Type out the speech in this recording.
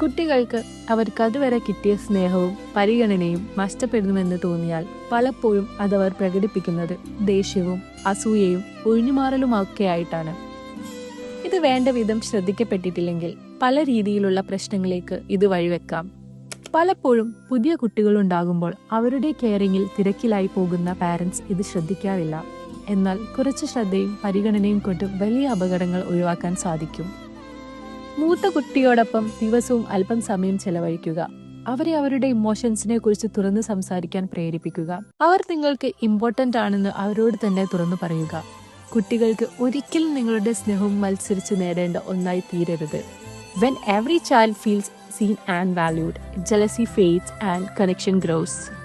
കുട്ടികൾക്ക് അവർക്ക് അതുവരെ കിട്ടിയ സ്നേഹവും പരിഗണനയും നഷ്ടപ്പെടുന്നുവെന്ന് തോന്നിയാൽ പലപ്പോഴും അതവർ പ്രകടിപ്പിക്കുന്നത് ദേഷ്യവും അസൂയയും ഒഴിഞ്ഞുമാറലുമൊക്കെ ആയിട്ടാണ്. ഇത് വേണ്ട വിധം ശ്രദ്ധിക്കപ്പെട്ടിട്ടില്ലെങ്കിൽ പല രീതിയിലുള്ള പ്രശ്നങ്ങളിലേക്ക് ഇത് വഴിവെക്കാം. പലപ്പോഴും പുതിയ കുട്ടികളുണ്ടാകുമ്പോൾ അവരുടെ കെയറിങ്ങിൽ തിരക്കിലായി പോകുന്ന പാരന്റ്സ് ഇത് ശ്രദ്ധിക്കാറില്ല. എന്നാൽ കുറച്ച് ശ്രദ്ധയും പരിഗണനയും കൊണ്ട് വലിയ അപകടങ്ങൾ ഒഴിവാക്കാൻ സാധിക്കും. മൂത്ത കുട്ടിയോടൊപ്പം ദിവസവും അല്പം സമയം ചെലവഴിക്കുക. അവരെ അവരുടെ ഇമോഷൻസിനെ കുറിച്ച് തുറന്ന് സംസാരിക്കാൻ പ്രേരിപ്പിക്കുക. അവർ നിങ്ങൾക്ക് ഇമ്പോർട്ടൻ്റ് ആണെന്ന് അവരോട് തന്നെ തുറന്നു പറയുക. കുട്ടികൾക്ക് ഒരിക്കലും നിങ്ങളുടെ സ്നേഹവും മത്സരിച്ച് നേടേണ്ട ഒന്നായി തീരരുത്. When every child feels seen and valued, jealousy fades and connection grows.